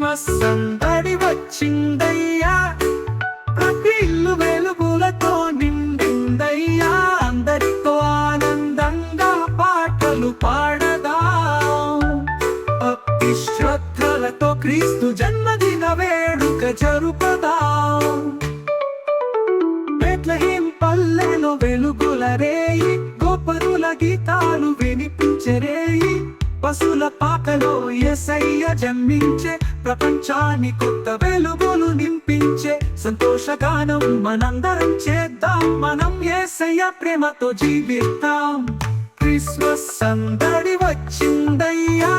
Christmas సందడి వచ్చిందయ్యా, ప్రతి ఇల్లు వెలుగులతో నిండిందయ్యా. అందరితో ఆనందంగా పాటలు పాడదాం, భక్తి శ్రద్ధలతో క్రీస్తు జన్మదిన వేడుక జరుపదాం. బెత్లెహేం పల్లెలో వెలుగుల రేయి, గోపరుల గీతాలు వినిపించరేయి. పశుల పాకలో యేసయ్య జన్మించే, ప్రపంచాన్ని కొత్త వెలుగులు నింపించే. సంతోషగానం మనందరం చేద్దాం, మనం యేసయ్య ప్రేమతో జీవిద్దాం. క్రిస్మస్ సందడి వచ్చిందయ్యా,